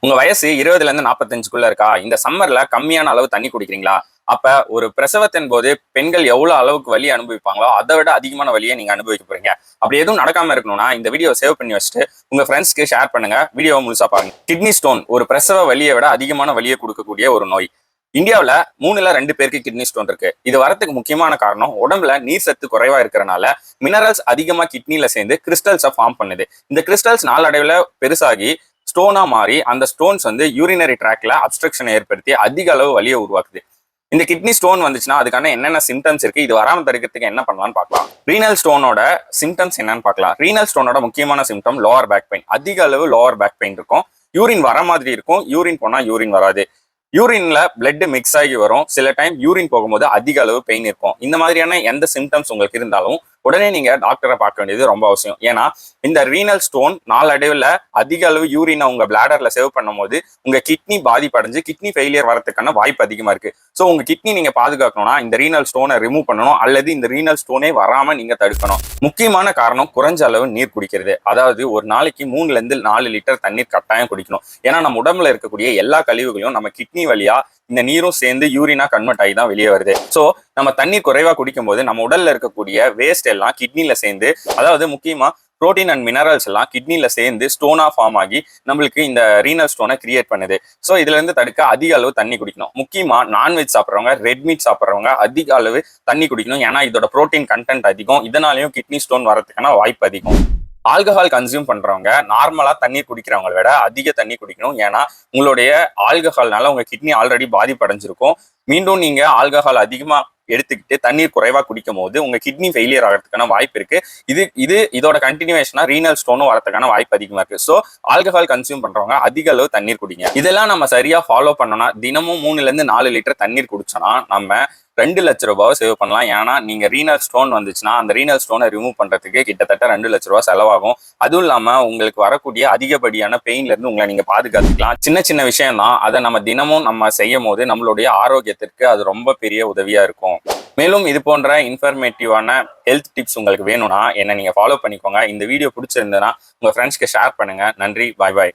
உங்க வயசு 20ல இருந்து 45க்குள்ள இருக்கா? இந்த சம்மர்ல கம்மியான அளவு தண்ணி குடிக்கிறீங்களா? அப்ப ஒரு பிரசவத்தின் போது பெண்கள் எவ்வளவு அளவுக்கு வலி அனுபவிப்பாங்களோ அதை விட அதிகமான வலியை நீங்க அனுபவிக்க போறீங்க. அப்படி எதுவும் நடக்காம இருக்கணும்னா இந்த வீடியோ சேவ் பண்ணி வச்சுட்டு உங்க ஃப்ரெண்ட்ஸ்க்கு ஷேர் பண்ணுங்க. வீடியோவை முழுசா பாருங்க. கிட்னி ஸ்டோன் ஒரு பிரசவ வலியை விட அதிகமான வலியை கொடுக்கக்கூடிய ஒரு நோய். இந்தியாவில் 3ல் 2 பேருக்கு கிட்னி ஸ்டோன் இருக்கு. இது வரத்துக்கு முக்கியமான காரணம் உடம்புல நீர் சத்து குறைவா இருக்கிறனால மினரல்ஸ் அதிகமா கிட்னில சேர்ந்து கிறிஸ்டல்ஸை ஃபார்ம் பண்ணுது. இந்த கிறிஸ்டல்ஸ் நாளடைவில் பெருசாகி ஸ்டோனா மாறி அந்த ஸ்டோன்ஸ் யூரினரி ட்ராக்ல அப்ஸ்ட்ரக்ஷனை ஏற்படுத்தி அதிக அளவு வலியை உருவாக்குது. இந்த கிட்னி ஸ்டோன் வந்துச்சுன்னா அதுக்கான என்னென்ன சிம்டம்ஸ் இருக்கு, இது வராமல் தடுக்கிறதுக்கு என்ன பண்ணலாம்னு பார்க்கலாம். ரீனல் ஸ்டோனோட சிம்டம்ஸ் என்னன்னு பார்க்கலாம். ரீனல் ஸ்டோனோட முக்கியமான சிம்டம் லோவர் பேக் பெயின். அதிக அளவு லோவர் பேக் பெயின் இருக்கும். யூரின் வர மாதிரி இருக்கும். யூரின் போனா யூரின் வராது. யூரின்ல பிளட் மிக்ஸ் ஆகி வரும். சில டைம் யூரின் போகும்போது அதிக அளவு பெயின் இருக்கும். இந்த மாதிரியான எந்த சிம்டம்ஸ் உங்களுக்கு இருந்தாலும் உடனே நீங்க டாக்டரை பார்க்க வேண்டியது ரொம்ப அவசியம். ஏன்னா இந்த ரீனல் ஸ்டோன் நாளடைவில் அதிக அளவு யூரினை உங்க பிளாடர்ல சேவ் பண்ணும் போது உங்க கிட்னி பாதிப்படைஞ்சு கிட்னி ஃபெயிலியர் வரதுக்கான வாய்ப்பு அதிகமா இருக்கு. ஸோ உங்க கிட்னி நீங்க பாதுகாக்கணும்னா இந்த ரீனல் ஸ்டோனை ரிமூவ் பண்ணணும், அல்லது இந்த ரீனல் ஸ்டோனே வராம நீங்க தடுக்கணும். முக்கியமான காரணம் குறைஞ்ச அளவு நீர் குடிக்கிறது. அதாவது ஒரு நாளைக்கு 3ல இருந்து 4 லிட்டர் தண்ணீர் கட்டாயம் குடிக்கணும். ஏன்னா நம்ம உடம்புல இருக்கக்கூடிய எல்லா கழிவுகளையும் நம்ம கிட்னி வழியா இந்த நீரும் சேர்ந்து யூரினா கன்வெர்ட் ஆகி தான் வெளியே வருது. ஸோ நம்ம தண்ணீர் குறைவா குடிக்கும் போது நம்ம உடல்ல இருக்கக்கூடிய வேஸ்ட் எல்லாம் கிட்னில சேர்ந்து, அதாவது முக்கியமா புரோட்டீன் அண்ட் மினரல்ஸ் எல்லாம் கிட்னில சேர்ந்து ஸ்டோனா ஃபார்ம் ஆகி நம்மளுக்கு இந்த ரீனல் ஸ்டோனை கிரியேட் பண்ணுது. ஸோ இதுல இருந்து தடுக்க அதிக அளவு தண்ணி குடிக்கணும். முக்கியமா நான்வெஜ் சாப்பிட்றவங்க, ரெட் மீட் சாப்பிட்றவங்க அதிக அளவு தண்ணி குடிக்கணும். ஏன்னா இதோட புரோட்டீன் கண்டென்ட் அதிகம். இதனாலையும் கிட்னி ஸ்டோன் வரதுக்கான வாய்ப்பு அதிகம். ஆல்கஹால் கன்சியூம் பண்றவங்க நார்மலா தண்ணி குடிக்கிறவங்களை விட அதிக தண்ணி குடிக்கணும். ஏன்னா உங்களுடைய ஆல்கஹால்னால உங்க கிட்னி ஆல்ரெடி பாதிப்படைஞ்சிருக்கும். மீண்டும் நீங்க ஆல்கஹால் அதிகமா எடுத்துக்கிட்டு தண்ணீர் குறைவா குடிக்கும் போது உங்க கிட்னி ஃபெயிலியர் ஆகிறதுக்கான வாய்ப்பு இருக்கு. இதோட கண்டினியூவேஷனா ரீனல் ஸ்டோனும் வரதுக்கான வாய்ப்பு அதிகமா இருக்கு. ஸோ ஆல்கஹால் கன்சியூம் பண்றவங்க அதிக அளவு தண்ணீர் குடிங்க. இதெல்லாம் நம்ம சரியா ஃபாலோ பண்ணோம்னா தினமும் 3ல இருந்து 4 லிட்டர் தண்ணீர் குடிச்சோம்னா நம்ம 2 லட்ச ரூபாவை சேவ் பண்ணலாம். ஏன்னா நீங்க ரீனல் ஸ்டோன் வந்துச்சுன்னா அந்த ரீனல் ஸ்டோனை ரிமூவ் பண்றதுக்கு கிட்டத்தட்ட 2 லட்ச ரூபாய் செலவாகும். அதுவும் இல்லாம உங்களுக்கு வரக்கூடிய அதிகப்படியான பெயின்ல இருந்து உங்களை நீங்க பாதுகாத்துக்கலாம். சின்ன சின்ன விஷயம் தான், அதை நம்ம தினமும் நம்ம செய்யும் போது நம்மளுடைய ஆரோக்கியத்திற்கு அது ரொம்ப பெரிய உதவியா இருக்கும். மேலும் இது போன்ற இன்ஃபர்மேட்டிவான ஹெல்த் டிப்ஸ் உங்களுக்கு வேணும்னா என்ன நீங்க ஃபாலோ பண்ணிக்கோங்க. இந்த வீடியோ பிடிச்சிருந்ததுன்னா உங்க ஃப்ரெண்ட்ஸ்க்கு ஷேர் பண்ணுங்க. நன்றி, பாய் பாய்.